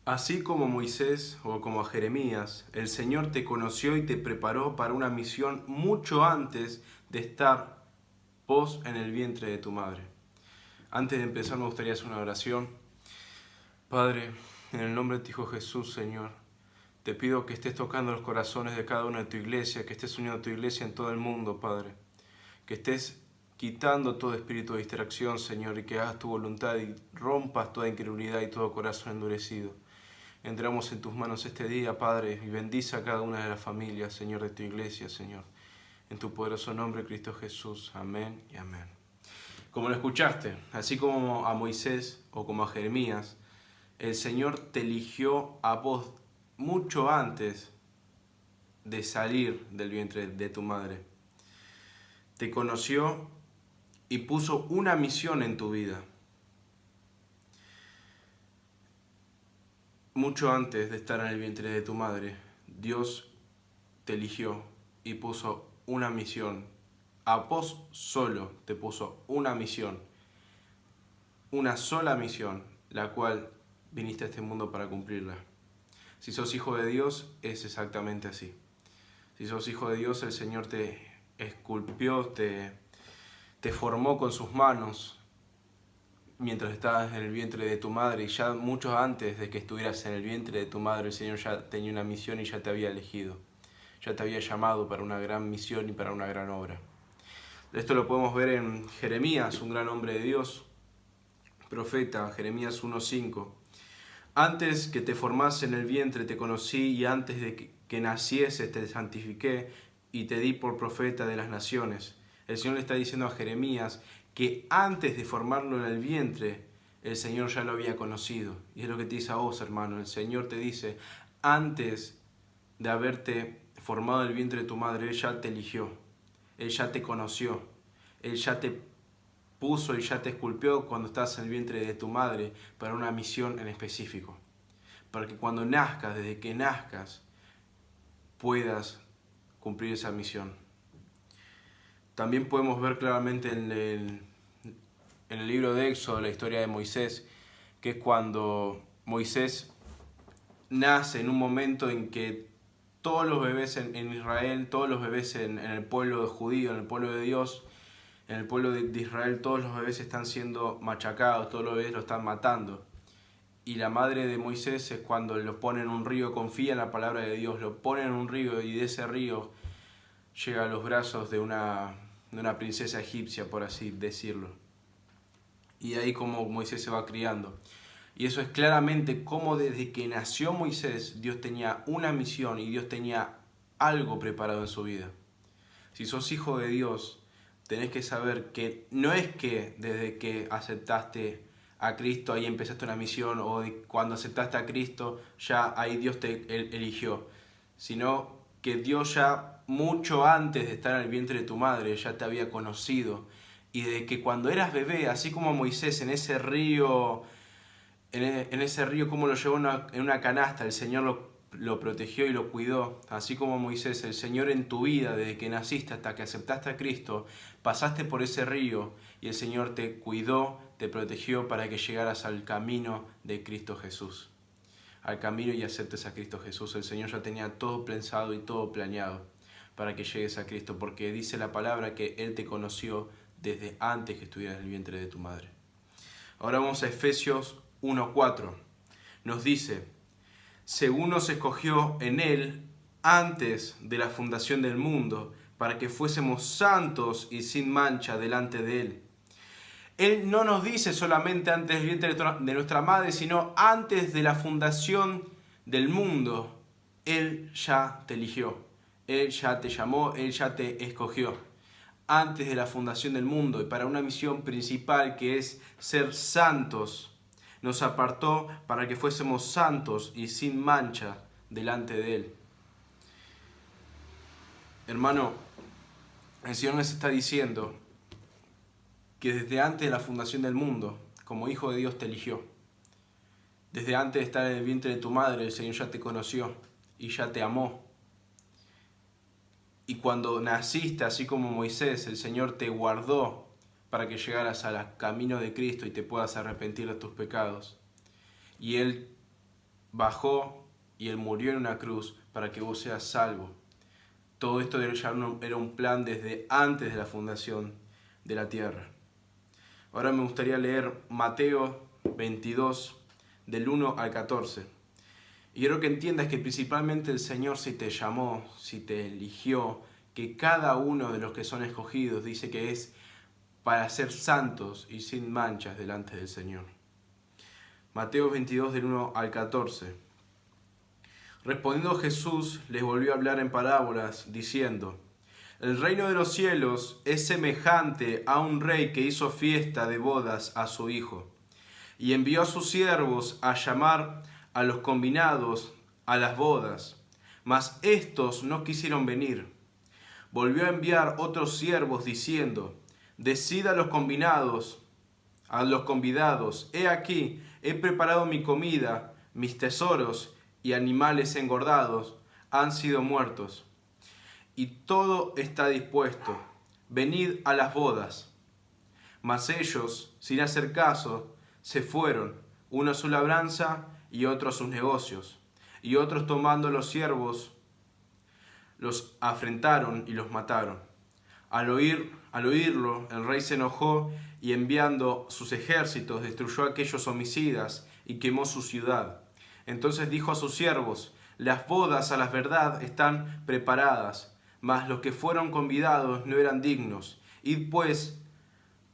Así como Moisés o como a Jeremías, el Señor te conoció y te preparó para una misión mucho antes de estar vos en el vientre de tu madre. Antes de empezar me gustaría hacer una oración. Padre, en el nombre de tu Hijo Jesús, Señor, te pido que estés tocando los corazones de cada uno de tu iglesia, que estés uniendo tu iglesia en todo el mundo, Padre. Que estés quitando todo espíritu de distracción, Señor, y que hagas tu voluntad y rompas toda incredulidad y todo corazón endurecido. Entramos en tus manos este día, Padre, y bendice a cada una de las familias, Señor, de tu iglesia, Señor. En tu poderoso nombre, Cristo Jesús. Amén y amén. Como lo escuchaste, así como a Moisés o como a Jeremías, el Señor te eligió a vos mucho antes de salir del vientre de tu madre. Te conoció y puso una misión en tu vida. Mucho antes de estar en el vientre de tu madre, Dios te eligió y puso una misión. A vos solo te puso una misión. Una sola misión, la cual viniste a este mundo para cumplirla. Si sos hijo de Dios, es exactamente así. Si sos hijo de Dios, el Señor te esculpió, te formó con sus manos mientras estabas en el vientre de tu madre, y ya mucho antes de que estuvieras en el vientre de tu madre, el Señor ya tenía una misión y ya te había elegido. Ya te había llamado para una gran misión y para una gran obra. Esto lo podemos ver en Jeremías, un gran hombre de Dios, profeta, Jeremías 1:5. Antes que te formase en el vientre te conocí, y antes de que nacieses te santifiqué y te di por profeta de las naciones. El Señor le está diciendo a Jeremías que antes de formarlo en el vientre, el Señor ya lo había conocido. Y es lo que te dice a vos, hermano. El Señor te dice, antes de haberte formado en el vientre de tu madre, Él ya te eligió. Él ya te conoció. Él ya te puso y ya te esculpió cuando estás en el vientre de tu madre para una misión en específico. Para que cuando nazcas, desde que nazcas, puedas cumplir esa misión. También podemos ver claramente en el libro de Éxodo la historia de Moisés, que es cuando Moisés nace en un momento en que todos los bebés en Israel, todos los bebés en el pueblo judío, en el pueblo de Dios, en el pueblo de Israel, todos los bebés están siendo machacados, todos los bebés lo están matando. Y la madre de Moisés es cuando lo pone en un río, confía en la palabra de Dios, lo pone en un río y de ese río llega a los brazos de una princesa egipcia, por así decirlo. Y ahí como Moisés se va criando. Y eso es claramente como desde que nació Moisés, Dios tenía una misión y Dios tenía algo preparado en su vida. Si sos hijo de Dios, tenés que saber que no es que desde que aceptaste a Cristo ahí empezaste una misión, o cuando aceptaste a Cristo ya ahí Dios te eligió, sino que Dios ya mucho antes de estar en el vientre de tu madre ya te había conocido, y de que cuando eras bebé, así como Moisés en ese río, como lo llevó en una canasta, el Señor lo protegió y lo cuidó. Así como Moisés, el Señor en tu vida, desde que naciste hasta que aceptaste a Cristo, pasaste por ese río y el Señor te cuidó, te protegió para que llegaras al camino de Cristo Jesús. Al camino y aceptes a Cristo Jesús. El Señor ya tenía todo pensado y todo planeado para que llegues a Cristo, porque dice la palabra que Él te conoció desde antes que estuvieras en el vientre de tu madre. Ahora vamos a Efesios 1:4. Nos dice, según nos escogió en Él antes de la fundación del mundo, para que fuésemos santos y sin mancha delante de Él. Él no nos dice solamente antes del vientre de nuestra madre, sino antes de la fundación del mundo. Él ya te eligió, Él ya te llamó, Él ya te escogió. Antes de la fundación del mundo, y para una misión principal que es ser santos, nos apartó para que fuésemos santos y sin mancha delante de Él. Hermano, el Señor nos está diciendo que desde antes de la fundación del mundo, como hijo de Dios te eligió. Desde antes de estar en el vientre de tu madre, el Señor ya te conoció y ya te amó. Y cuando naciste, así como Moisés, el Señor te guardó para que llegaras al camino de Cristo y te puedas arrepentir de tus pecados. Y Él bajó y Él murió en una cruz para que vos seas salvo. Todo esto ya era un plan desde antes de la fundación de la tierra. Ahora me gustaría leer Mateo 22, del 1 al 14. Y quiero que entiendas que principalmente el Señor, si te llamó, si te eligió, que cada uno de los que son escogidos dice que es para ser santos y sin manchas delante del Señor. Mateo 22, del 1 al 14. Respondiendo Jesús, les volvió a hablar en parábolas, diciendo: El reino de los cielos es semejante a un rey que hizo fiesta de bodas a su hijo, y envió a sus siervos a llamar a los convidados a las bodas, mas éstos no quisieron venir. Volvió a enviar otros siervos diciendo: Decid a los convidados, he aquí, he preparado mi comida, mis tesoros y animales engordados han sido muertos, y todo está dispuesto. Venid a las bodas. Mas ellos, sin hacer caso, se fueron, uno a su labranza y otro a sus negocios. Y otros, tomando los siervos, los afrentaron y los mataron. Al oírlo, el rey se enojó y, enviando sus ejércitos, destruyó a aquellos homicidas y quemó su ciudad. Entonces dijo a sus siervos: Las bodas a la verdad están preparadas, mas los que fueron convidados no eran dignos. Id pues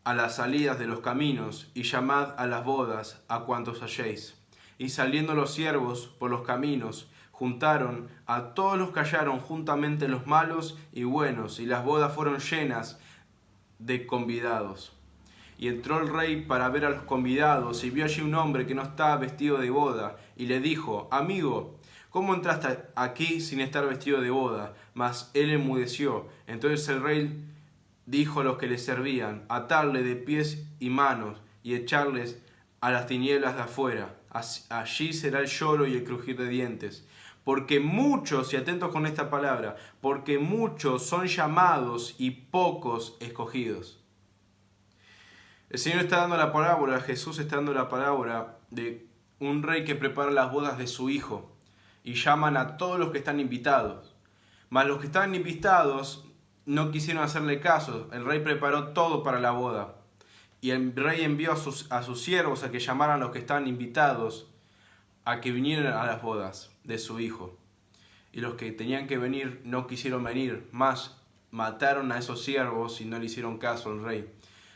a las salidas de los caminos y llamad a las bodas a cuantos halléis. Y saliendo los siervos por los caminos, juntaron a todos los que hallaron, juntamente los malos y buenos, y las bodas fueron llenas de convidados. Y entró el rey para ver a los convidados, y vio allí un hombre que no estaba vestido de boda, y le dijo: Amigo, ¿cómo entraste aquí sin estar vestido de boda? Mas él enmudeció. Entonces el rey dijo a los que le servían: Atarle de pies y manos, y echarles a las tinieblas de afuera. Allí será el lloro y el crujir de dientes. Porque muchos, y atentos con esta palabra, porque muchos son llamados y pocos escogidos. El Señor está dando la parábola, Jesús está dando la parábola de un rey que prepara las bodas de su hijo y llaman a todos los que están invitados. Mas los que estaban invitados no quisieron hacerle caso. El rey preparó todo para la boda. Y el rey envió a sus siervos a que llamaran a los que estaban invitados a que vinieran a las bodas de su hijo. Y los que tenían que venir no quisieron venir, más mataron a esos siervos y no le hicieron caso al rey.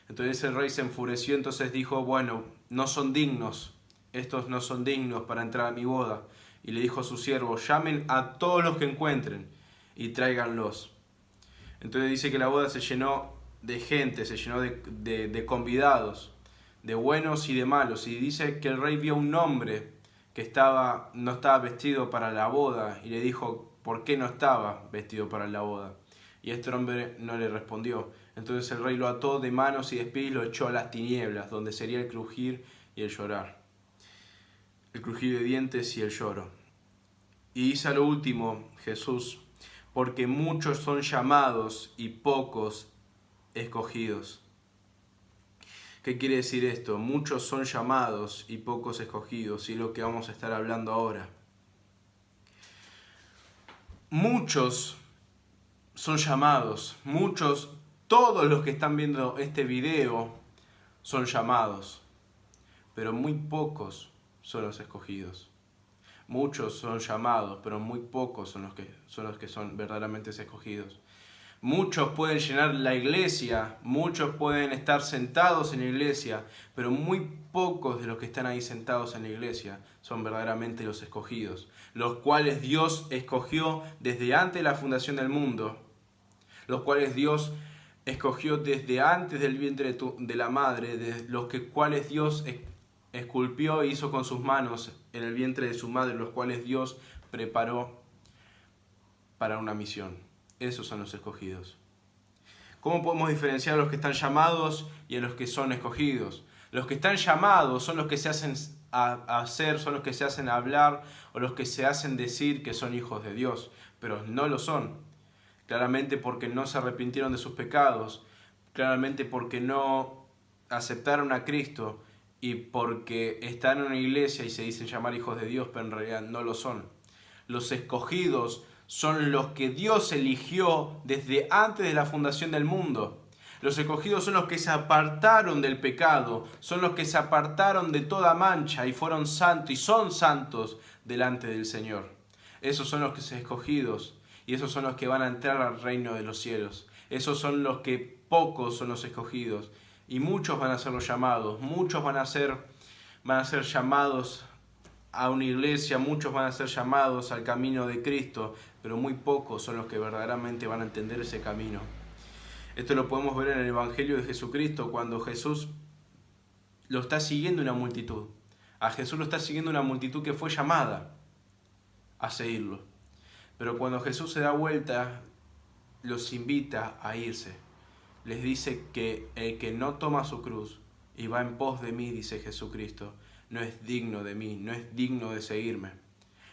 Entonces el rey se enfureció, entonces dijo: Bueno, no son dignos, estos no son dignos para entrar a mi boda. Y le dijo a sus siervos: Llamen a todos los que encuentren y tráiganlos. Entonces dice que la boda se llenó de gente, se llenó de convidados, de buenos y de malos. Y dice que el rey vio un hombre que no estaba vestido para la boda y le dijo: ¿por qué no estaba vestido para la boda? Y este hombre no le respondió. Entonces el rey lo ató de manos y de pies y lo echó a las tinieblas, donde sería el crujir y el llorar. El crujir de dientes y el lloro. Y dice a lo último Jesús: porque muchos son llamados y pocos escogidos. ¿Qué quiere decir esto? Muchos son llamados y pocos escogidos, y es lo que vamos a estar hablando ahora. Muchos son llamados, todos los que están viendo este video son llamados, pero muy pocos son los escogidos. Muchos son llamados, pero muy pocos son los que son verdaderamente escogidos. Muchos pueden llenar la iglesia, muchos pueden estar sentados en la iglesia, pero muy pocos de los que están ahí sentados en la iglesia son verdaderamente los escogidos, los cuales Dios escogió desde antes de la fundación del mundo, los cuales Dios escogió desde antes del vientre de la madre, de los cuales Dios esculpió e hizo con sus manos en el vientre de su madre, los cuales Dios preparó para una misión. Esos son los escogidos. ¿Cómo podemos diferenciar a los que están llamados y a los que son escogidos? Los que están llamados son los que se hacen hacer, son los que se hacen hablar o los que se hacen decir que son hijos de Dios, pero no lo son. Claramente porque no se arrepintieron de sus pecados, claramente porque no aceptaron a Cristo y porque están en una iglesia y se dicen llamar hijos de Dios, pero en realidad no lo son. Los escogidos son los que Dios eligió desde antes de la fundación del mundo. Los escogidos son los que se apartaron del pecado, son los que se apartaron de toda mancha y fueron santos y son santos delante del Señor. Esos son los que son escogidos y esos son los que van a entrar al reino de los cielos. Esos son los que pocos son los escogidos y muchos van a ser los llamados, muchos van a ser llamados a una iglesia, muchos van a ser llamados al camino de Cristo, pero muy pocos son los que verdaderamente van a entender ese camino. Esto lo podemos ver en el Evangelio de Jesucristo, cuando Jesús lo está siguiendo una multitud. A Jesús lo está siguiendo una multitud que fue llamada a seguirlo. Pero cuando Jesús se da vuelta, los invita a irse. Les dice que el que no toma su cruz y va en pos de mí, dice Jesucristo, no es digno de mí, no es digno de seguirme.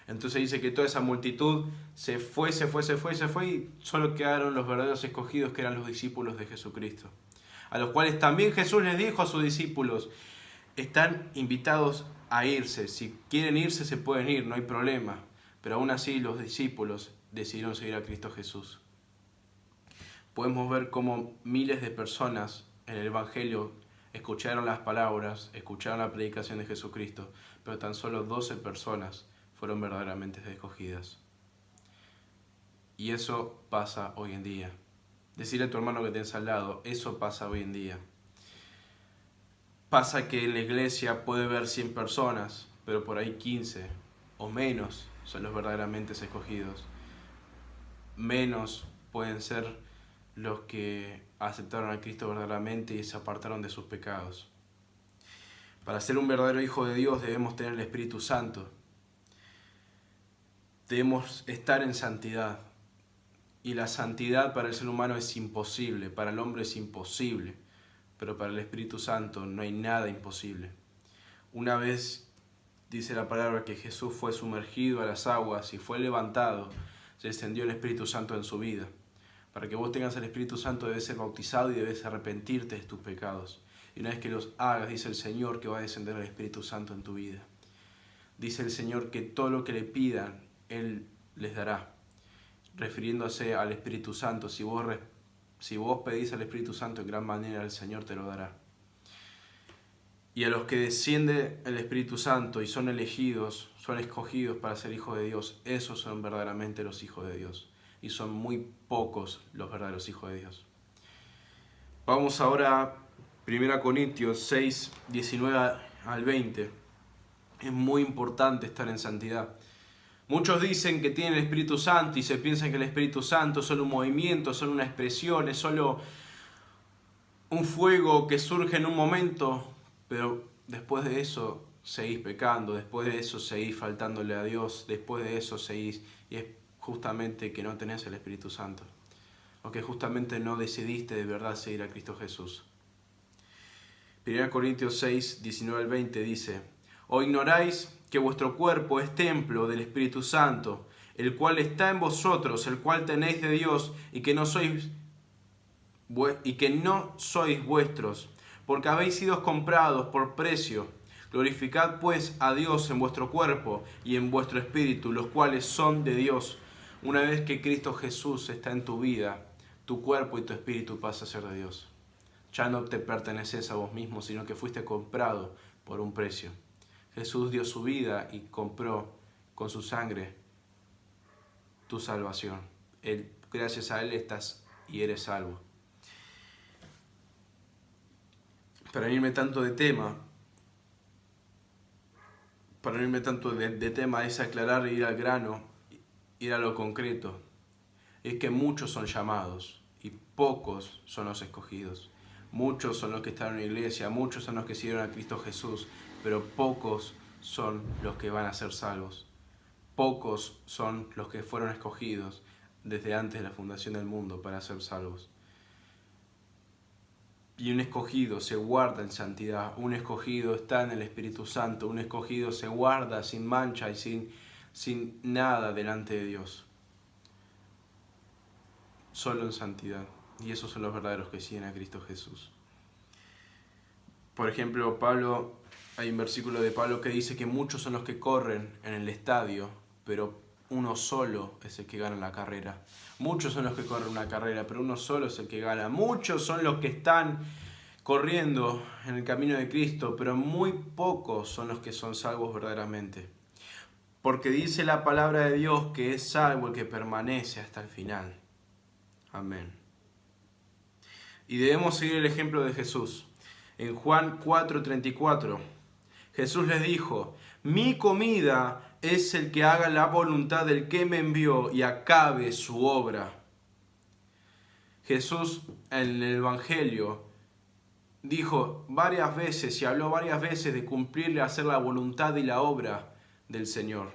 Entonces dice que toda esa multitud se fue y solo quedaron los verdaderos escogidos, que eran los discípulos de Jesucristo. A los cuales también Jesús les dijo a sus discípulos, están invitados a irse, si quieren irse se pueden ir, no hay problema. Pero aún así los discípulos decidieron seguir a Cristo Jesús. Podemos ver cómo miles de personas en el Evangelio escucharon las palabras, escucharon la predicación de Jesucristo, pero tan solo 12 personas fueron verdaderamente escogidas. Y eso pasa hoy en día. Decirle a tu hermano que tenés al lado, eso pasa hoy en día. Pasa que en la iglesia puede haber 100 personas, pero por ahí 15 o menos son los verdaderamente escogidos. Menos pueden ser los que aceptaron a Cristo verdaderamente y se apartaron de sus pecados. Para ser un verdadero hijo de Dios debemos tener el Espíritu Santo. Debemos estar en santidad. Y la santidad para el ser humano es imposible, para el hombre es imposible, pero para el Espíritu Santo no hay nada imposible. Una vez dice la palabra que Jesús fue sumergido a las aguas y fue levantado, se descendió el Espíritu Santo en su vida. Para que vos tengas el Espíritu Santo debes ser bautizado y debes arrepentirte de tus pecados. Y una vez que los hagas, dice el Señor que va a descender el Espíritu Santo en tu vida. Dice el Señor que todo lo que le pidan, Él les dará. Refiriéndose al Espíritu Santo, si vos pedís al Espíritu Santo en gran manera, el Señor te lo dará. Y a los que desciende el Espíritu Santo y son elegidos, son escogidos para ser hijos de Dios, esos son verdaderamente los hijos de Dios. Y son muy pocos los verdaderos hijos de Dios. Vamos ahora a 1 Corintios 6, 19 al 20. Es muy importante estar en santidad. Muchos dicen que tienen el Espíritu Santo y se piensan que el Espíritu Santo es solo un movimiento, es solo una expresión, es solo un fuego que surge en un momento, pero después de eso seguís pecando, después de eso seguís faltándole a Dios, después de eso seguís, y es justamente que no tenés el Espíritu Santo, o que justamente no decidiste de verdad seguir a Cristo Jesús. 1 Corintios 6, 19 al 20 dice, ¿o ignoráis que vuestro cuerpo es templo del Espíritu Santo, el cual está en vosotros, el cual tenéis de Dios, y que no sois vuestros, porque habéis sido comprados por precio? Glorificad pues a Dios en vuestro cuerpo y en vuestro espíritu, los cuales son de Dios. Una vez que Cristo Jesús está en tu vida, tu cuerpo y tu espíritu pasa a ser de Dios. Ya no te perteneces a vos mismo, sino que fuiste comprado por un precio. Jesús dio su vida y compró con su sangre tu salvación. Gracias a Él estás y eres salvo. Para no irme tanto de tema, es aclarar e ir al grano, ir a lo concreto. Es que muchos son llamados y pocos son los escogidos. Muchos son los que están en la iglesia, muchos son los que siguieron a Cristo Jesús, pero pocos son los que van a ser salvos. Pocos son los que fueron escogidos desde antes de la fundación del mundo para ser salvos. Y un escogido se guarda en santidad, un escogido está en el Espíritu Santo, un escogido se guarda sin mancha y sin nada delante de Dios. Solo en santidad. Y esos son los verdaderos que siguen a Cristo Jesús. Por ejemplo, Pablo Hay un versículo de Pablo que dice que muchos son los que corren en el estadio, pero uno solo es el que gana la carrera. Muchos son los que corren una carrera, pero uno solo es el que gana. Muchos son los que están corriendo en el camino de Cristo, pero muy pocos son los que son salvos verdaderamente. Porque dice la palabra de Dios que es salvo el que permanece hasta el final. Amén. Y debemos seguir el ejemplo de Jesús. En Juan 4:34, Jesús les dijo: mi comida es el que haga la voluntad del que me envió y acabe su obra. Jesús en el Evangelio dijo varias veces y habló varias veces de cumplirle, hacer la voluntad y la obra del Señor.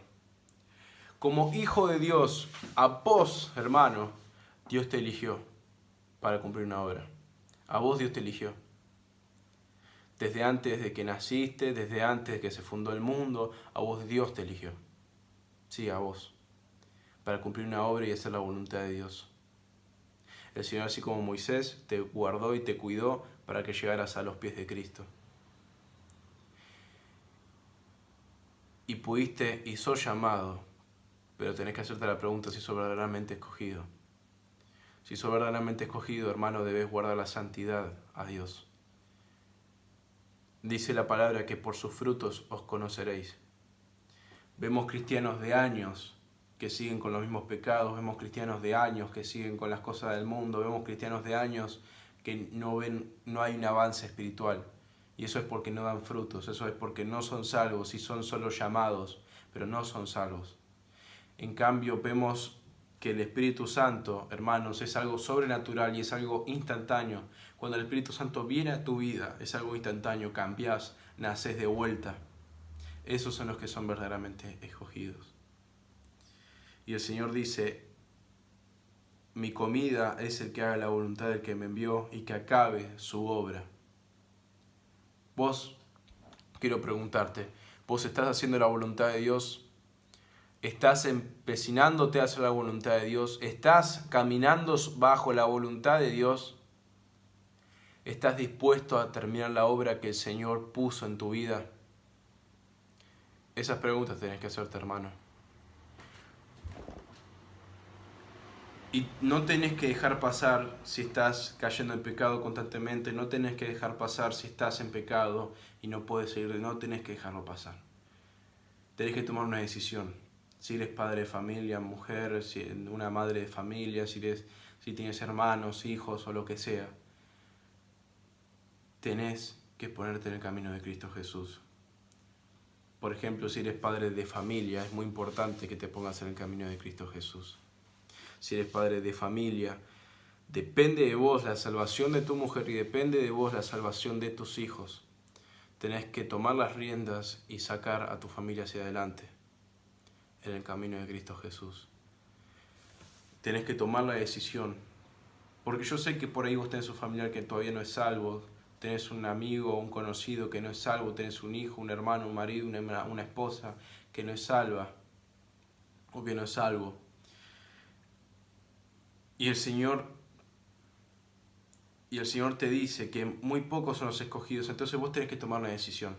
Como hijo de Dios, a vos, hermano, Dios te eligió para cumplir una obra. A vos Dios te eligió. Desde antes de que naciste, desde antes de que se fundó el mundo, a vos Dios te eligió. Sí, a vos. Para cumplir una obra y hacer la voluntad de Dios. El Señor, así como Moisés, te guardó y te cuidó para que llegaras a los pies de Cristo. Y pudiste y sos llamado, pero tenés que hacerte la pregunta si sos verdaderamente escogido. Si sos verdaderamente escogido, hermano, debes guardar la santidad a Dios. Dice la palabra que por sus frutos os conoceréis. Vemos cristianos de años que siguen con los mismos pecados, vemos cristianos de años que siguen con las cosas del mundo, vemos cristianos de años que no hay un avance espiritual. Y eso es porque no dan frutos, eso es porque no son salvos y son solo llamados, pero no son salvos. En cambio, vemos que el Espíritu Santo, hermanos, es algo sobrenatural y es algo instantáneo. Cuando el Espíritu Santo viene a tu vida, es algo instantáneo, cambiás, nacés de vuelta. Esos son los que son verdaderamente escogidos. Y el Señor dice: mi comida es el que haga la voluntad del que me envió y que acabe su obra. Vos, quiero preguntarte, ¿vos estás haciendo la voluntad de Dios? ¿Estás empecinándote a hacer la voluntad de Dios? ¿Estás caminando bajo la voluntad de Dios? ¿Estás dispuesto a terminar la obra que el Señor puso en tu vida? Esas preguntas tenés que hacerte, hermano. Y no tenés que dejar pasar si estás cayendo en pecado constantemente, no tenés que dejar pasar si estás en pecado y no puedes seguir, no tenés que dejarlo pasar. Tenés que tomar una decisión. Si eres padre de familia, mujer, si una madre de familia, si tienes hermanos, hijos o lo que sea, tenés que ponerte en el camino de Cristo Jesús. Por ejemplo, si eres padre de familia, es muy importante que te pongas en el camino de Cristo Jesús. Si eres padre de familia, depende de vos la salvación de tu mujer y depende de vos la salvación de tus hijos. Tenés que tomar las riendas y sacar a tu familia hacia adelante en el camino de Cristo Jesús. Tenés que tomar la decisión, porque yo sé que por ahí vos tenés un familiar que todavía no es salvo, tenés un amigo o un conocido que no es salvo, tenés un hijo, un hermano, un marido, una esposa que no es salva o que no es salvo. Y el Señor te dice que muy pocos son los escogidos, entonces vos tenés que tomar una decisión.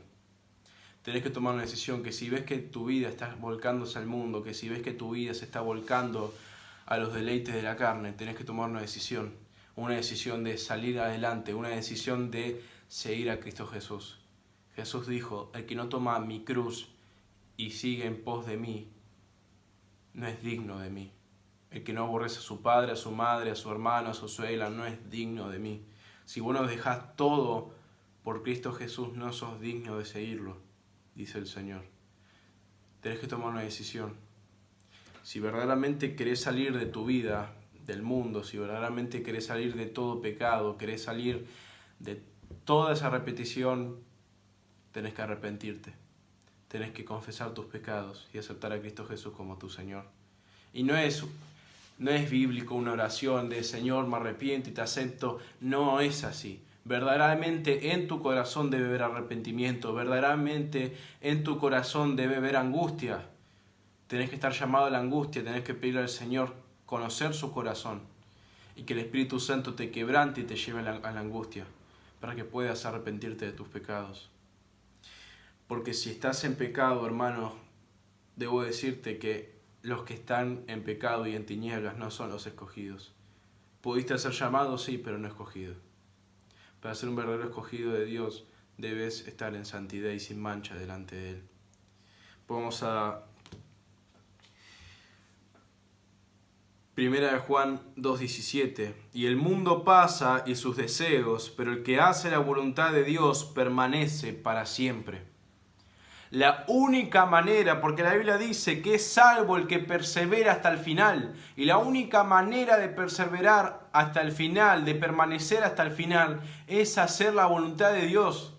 Tenés que tomar una decisión que si ves que tu vida está volcándose al mundo, que si ves que tu vida se está volcando a los deleites de la carne, tenés que tomar una decisión de salir adelante, una decisión de seguir a Cristo Jesús. Jesús dijo: el que no toma mi cruz y sigue en pos de mí, no es digno de mí. El que no aborrece a su padre, a su madre, a su hermano, a su suegra, no es digno de mí. Si vos no dejás todo por Cristo Jesús, no sos digno de seguirlo, dice el Señor. Tenés que tomar una decisión. Si verdaderamente querés salir de tu vida, del mundo, si verdaderamente querés salir de todo pecado, querés salir de toda esa repetición, tenés que arrepentirte. Tenés que confesar tus pecados y aceptar a Cristo Jesús como tu Señor. Y no es bíblico una oración de Señor, me arrepiento y te acepto. No es así. Verdaderamente en tu corazón debe haber arrepentimiento. Verdaderamente en tu corazón debe haber angustia. Tenés que estar llamado a la angustia. Tenés que pedirle al Señor conocer su corazón. Y que el Espíritu Santo te quebrante y te lleve a la angustia. Para que puedas arrepentirte de tus pecados. Porque si estás en pecado, hermano, debo decirte que los que están en pecado y en tinieblas no son los escogidos. Pudiste ser llamado, sí, pero no escogido. Para ser un verdadero escogido de Dios, debes estar en santidad y sin mancha delante de Él. Vamos a 1 Juan 2:17. Y el mundo pasa y sus deseos, pero el que hace la voluntad de Dios permanece para siempre. La única manera, porque la Biblia dice que es salvo el que persevera hasta el final, y la única manera de perseverar hasta el final, de permanecer hasta el final, es hacer la voluntad de Dios.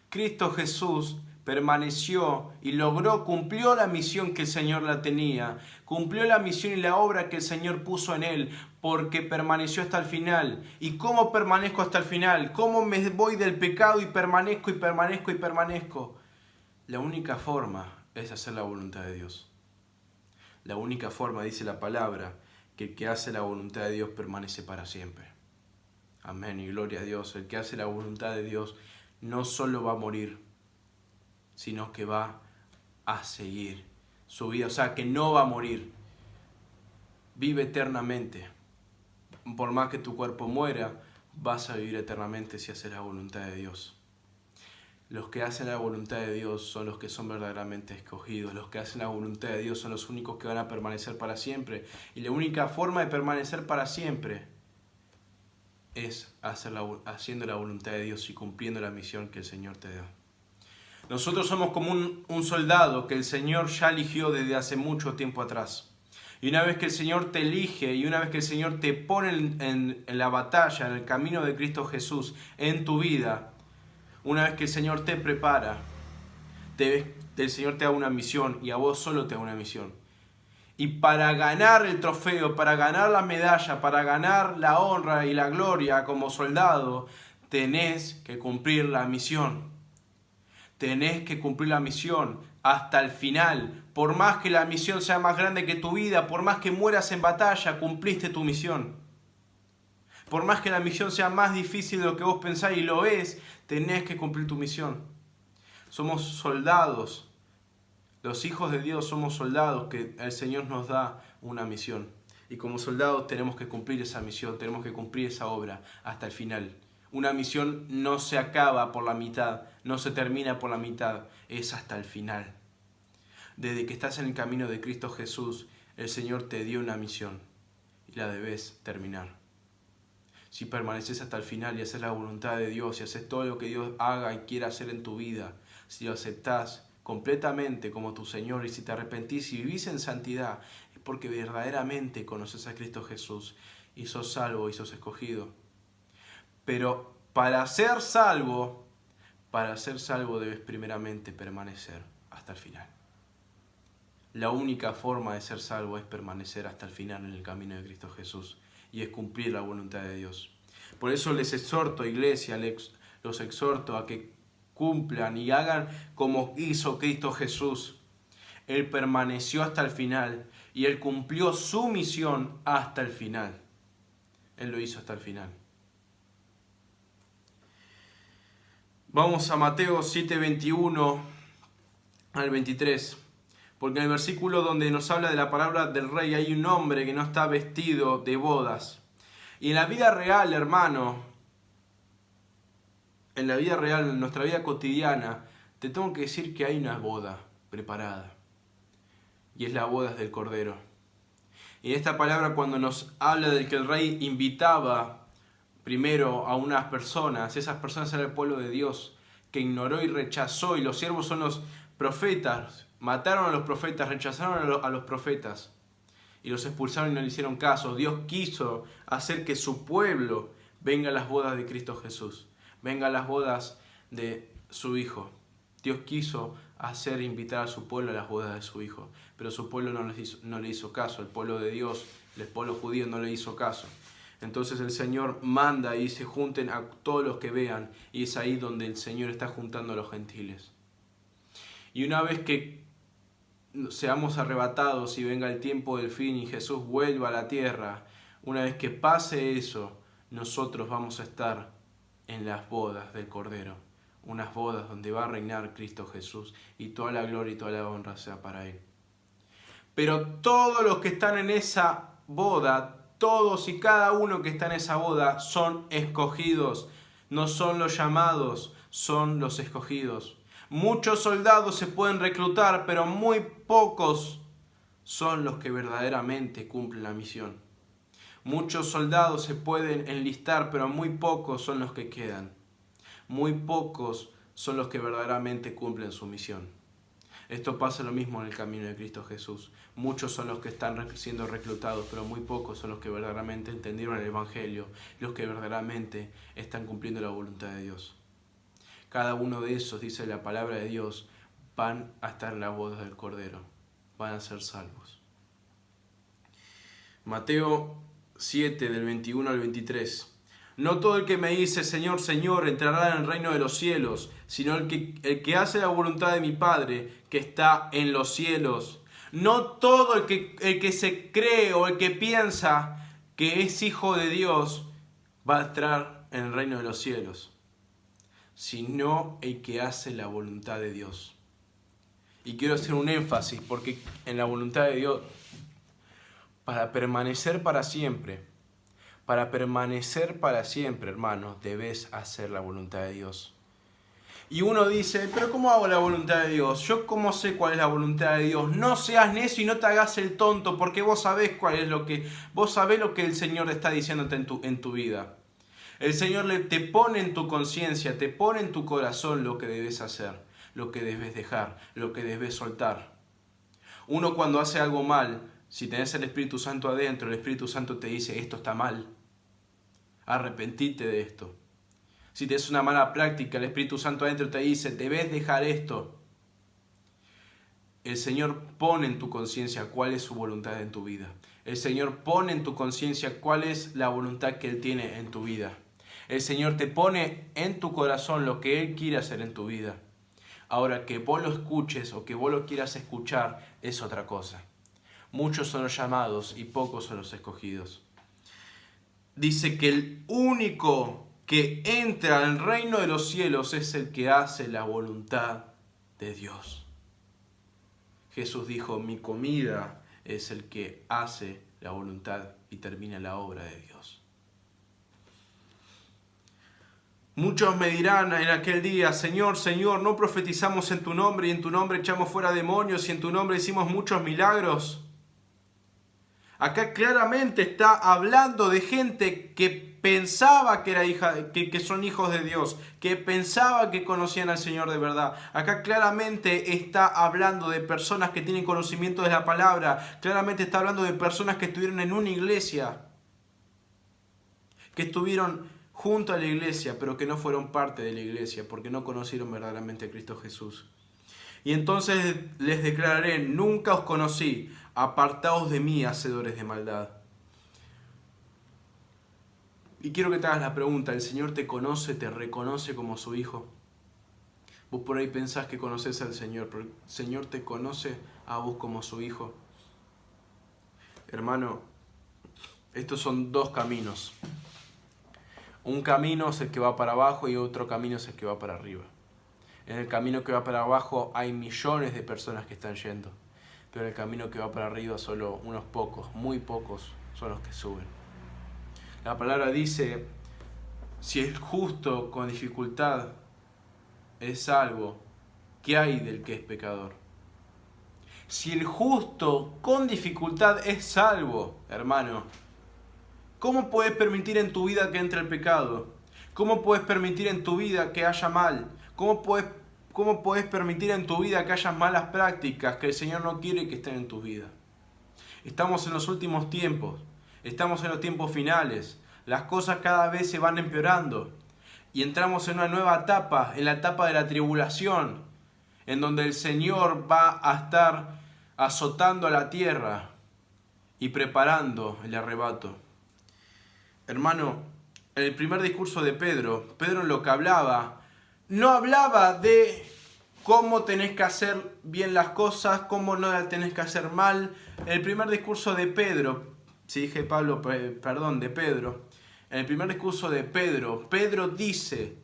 Cristo Jesús permaneció y cumplió la misión que el Señor la tenía, cumplió la misión y la obra que el Señor puso en Él, porque permaneció hasta el final. ¿Y cómo permanezco hasta el final? ¿Cómo me voy del pecado y permanezco y permanezco y permanezco? La única forma es hacer la voluntad de Dios. La única forma, dice la palabra, que el que hace la voluntad de Dios permanece para siempre. Amén y gloria a Dios. El que hace la voluntad de Dios no solo va a morir, sino que va a seguir su vida. O sea, que no va a morir. Vive eternamente. Por más que tu cuerpo muera, vas a vivir eternamente si haces la voluntad de Dios. Los que hacen la voluntad de Dios son los que son verdaderamente escogidos. Los que hacen la voluntad de Dios son los únicos que van a permanecer para siempre. Y la única forma de permanecer para siempre es haciendo la voluntad de Dios y cumpliendo la misión que el Señor te da. Nosotros somos como un soldado que el Señor ya eligió desde hace mucho tiempo atrás. Y una vez que el Señor te elige y una vez que el Señor te pone en la batalla, en el camino de Cristo Jesús, en tu vida, una vez que el Señor te prepara, el Señor te da una misión y a vos solo te da una misión. Y para ganar el trofeo, para ganar la medalla, para ganar la honra y la gloria como soldado, tenés que cumplir la misión. Tenés que cumplir la misión hasta el final. Por más que la misión sea más grande que tu vida, por más que mueras en batalla, cumpliste tu misión. Por más que la misión sea más difícil de lo que vos pensáis, y lo es, tenés que cumplir tu misión. Somos soldados. Los hijos de Dios somos soldados que el Señor nos da una misión. Y como soldados tenemos que cumplir esa misión, tenemos que cumplir esa obra hasta el final. Una misión no se acaba por la mitad, no se termina por la mitad, es hasta el final. Desde que estás en el camino de Cristo Jesús, el Señor te dio una misión y la debes terminar. Si permaneces hasta el final y haces la voluntad de Dios y haces todo lo que Dios haga y quiera hacer en tu vida, si lo aceptás completamente como tu Señor y si te arrepentís y vivís en santidad, es porque verdaderamente conoces a Cristo Jesús y sos salvo y sos escogido. Pero para ser salvo debes primeramente permanecer hasta el final. La única forma de ser salvo es permanecer hasta el final en el camino de Cristo Jesús. Y es cumplir la voluntad de Dios. Por eso les exhorto, iglesia, los exhorto a que cumplan y hagan como hizo Cristo Jesús. Él permaneció hasta el final y Él cumplió su misión hasta el final. Él lo hizo hasta el final. Vamos a Mateo 7:21 al 23. Porque en el versículo donde nos habla de la palabra del rey hay un hombre que no está vestido de bodas. Y en la vida real, hermano, en la vida real, en nuestra vida cotidiana, te tengo que decir que hay una boda preparada. Y es la boda del Cordero. Y esta palabra cuando nos habla de que el rey invitaba primero a unas personas, esas personas eran el pueblo de Dios, que ignoró y rechazó, y los siervos son los profetas. Mataron a los profetas, rechazaron a los profetas y los expulsaron y no le hicieron caso. Dios quiso hacer que su pueblo venga a las bodas de Cristo Jesús, venga a las bodas de su Hijo. Dios quiso invitar a su pueblo a las bodas de su Hijo, pero su pueblo no le hizo caso. El pueblo de Dios, el pueblo judío no le hizo caso. Entonces el Señor manda y se junten a todos los que vean, y es ahí donde el Señor está juntando a los gentiles. Y una vez que seamos arrebatados y venga el tiempo del fin y Jesús vuelva a la tierra, una vez que pase eso, nosotros vamos a estar en las bodas del Cordero. unas bodas donde va a reinar Cristo Jesús y toda la gloria y toda la honra sea para Él. Pero todos los que están en esa boda, todos y cada uno que está en esa boda son escogidos. No son los llamados, son los escogidos. Muchos soldados se pueden reclutar, pero muy pocos son los que verdaderamente cumplen la misión. Muchos soldados se pueden enlistar, pero muy pocos son los que quedan. Muy pocos son los que verdaderamente cumplen su misión. Esto pasa lo mismo en el camino de Cristo Jesús. Muchos son los que están siendo reclutados, pero muy pocos son los que verdaderamente entendieron el Evangelio, los que verdaderamente están cumpliendo la voluntad de Dios. Cada uno de esos, dice la palabra de Dios, van a estar en la boda del Cordero, van a ser salvos. Mateo 7, del 21 al 23. No todo el que me dice Señor, Señor entrará en el reino de los cielos, sino el que hace la voluntad de mi Padre que está en los cielos. No todo el que se cree o el que piensa que es hijo de Dios va a entrar en el reino de los cielos, sino el que hace la voluntad de Dios. Y quiero hacer un énfasis porque en la voluntad de Dios, para permanecer para siempre, hermanos, debes hacer la voluntad de Dios. Y uno dice, pero ¿cómo hago la voluntad de Dios? ¿Yo cómo sé cuál es la voluntad de Dios? No seas necio y no te hagas el tonto, porque vos sabés vos sabés lo que el Señor está diciéndote en tu vida. El Señor te pone en tu conciencia, te pone en tu corazón lo que debes hacer, lo que debes dejar, lo que debes soltar. Uno cuando hace algo mal, si tenés el Espíritu Santo adentro, el Espíritu Santo te dice, esto está mal, arrepentite de esto. Si tenés una mala práctica, el Espíritu Santo adentro te dice, debes dejar esto. El Señor pone en tu conciencia cuál es su voluntad en tu vida. El Señor pone en tu conciencia cuál es la voluntad que Él tiene en tu vida. El Señor te pone en tu corazón lo que Él quiere hacer en tu vida. Ahora, que vos lo escuches o que vos lo quieras escuchar es otra cosa. Muchos son los llamados y pocos son los escogidos. Dice que el único que entra al reino de los cielos es el que hace la voluntad de Dios. Jesús dijo, mi comida es el que hace la voluntad y termina la obra de Dios. Muchos me dirán en aquel día, Señor, Señor, ¿no profetizamos en tu nombre y en tu nombre echamos fuera demonios y en tu nombre hicimos muchos milagros? Acá claramente está hablando de gente que pensaba que era que son hijos de Dios, que pensaba que conocían al Señor de verdad. Acá claramente está hablando de personas que tienen conocimiento de la palabra. Claramente está hablando de personas que estuvieron en una iglesia, que estuvieron junto a la iglesia, pero que no fueron parte de la iglesia, porque no conocieron verdaderamente a Cristo Jesús. Y entonces les declararé, nunca os conocí, apartaos de mí, hacedores de maldad. Y quiero que te hagas la pregunta, ¿el Señor te conoce, te reconoce como su hijo? Vos por ahí pensás que conoces al Señor, pero el Señor te conoce a vos como su hijo. Hermano, estos son dos caminos. Un camino es el que va para abajo y otro camino es el que va para arriba. En el camino que va para abajo hay millones de personas que están yendo, pero en el camino que va para arriba solo unos pocos, muy pocos son los que suben. La palabra dice, si el justo con dificultad es salvo, ¿qué hay del que es pecador? Si el justo con dificultad es salvo, hermano, ¿cómo puedes permitir en tu vida que entre el pecado? ¿Cómo puedes permitir en tu vida que haya mal? ¿Cómo puedes permitir en tu vida que haya malas prácticas que el Señor no quiere que estén en tu vida? Estamos en los últimos tiempos, estamos en los tiempos finales, las cosas cada vez se van empeorando y entramos en una nueva etapa, en la etapa de la tribulación, en donde el Señor va a estar azotando a la tierra y preparando el arrebato. Hermano, en el primer discurso de Pedro en lo que hablaba, no hablaba de cómo tenés que hacer bien las cosas, cómo no las tenés que hacer mal. En el primer discurso de Pedro, si dije de Pedro, en el primer discurso de Pedro dice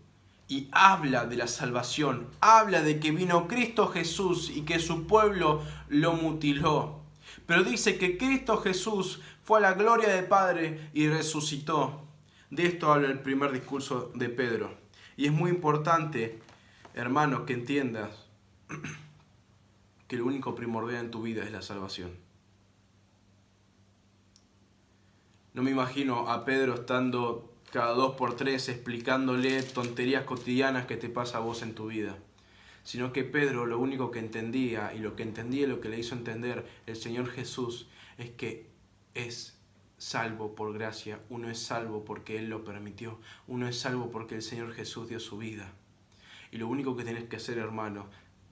y habla de la salvación, habla de que vino Cristo Jesús y que su pueblo lo mutiló. Pero dice que Cristo Jesús fue a la gloria del Padre y resucitó. De esto habla el primer discurso de Pedro. Y es muy importante, hermano, que entiendas que lo único primordial en tu vida es la salvación. No me imagino a Pedro estando cada 2 por 3 explicándole tonterías cotidianas que te pasa a vos en tu vida. Sino que Pedro lo único que entendía, y lo que entendía y lo que le hizo entender el Señor Jesús, es que es salvo por gracia. Uno es salvo porque Él lo permitió. Uno es salvo porque el Señor Jesús dio su vida. Y lo único que tienes que hacer, hermano,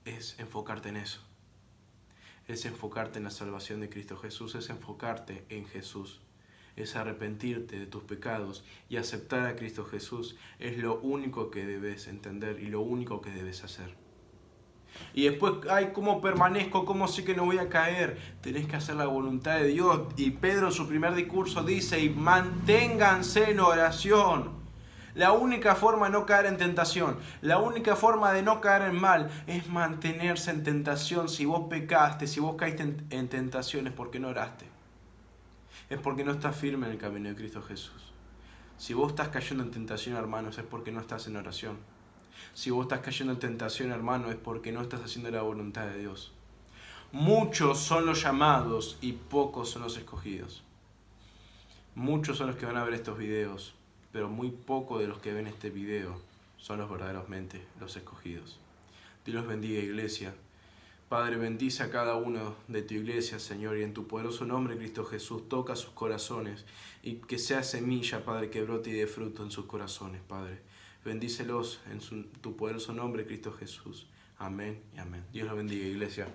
es enfocarte en eso. Es enfocarte en la salvación de Cristo Jesús, es enfocarte en Jesús. Es arrepentirte de tus pecados y aceptar a Cristo Jesús. Es lo único que debes entender y lo único que debes hacer. Y después, ay, ¿cómo permanezco? ¿Cómo sé que no voy a caer? Tenés que hacer la voluntad de Dios. Y Pedro en su primer discurso dice, y manténganse en oración. La única forma de no caer en tentación, la única forma de no caer en mal, es mantenerse en tentación. Si vos pecaste, si vos caíste en tentación, es porque no oraste. Es porque no estás firme en el camino de Cristo Jesús. Si vos estás cayendo en tentación, hermanos, es porque no estás en oración. Si vos estás cayendo en tentación, hermano, es porque no estás haciendo la voluntad de Dios. Muchos son los llamados y pocos son los escogidos. Muchos son los que van a ver estos videos, pero muy pocos de los que ven este video son los verdaderamente los escogidos. Dios los bendiga, iglesia. Padre, bendice a cada uno de tu iglesia, Señor, y en tu poderoso nombre, Cristo Jesús, toca sus corazones y que sea semilla, Padre, que brote y dé fruto en sus corazones, Padre. Bendícelos en tu poderoso nombre, Cristo Jesús. Amén y amén. Dios los bendiga, iglesia.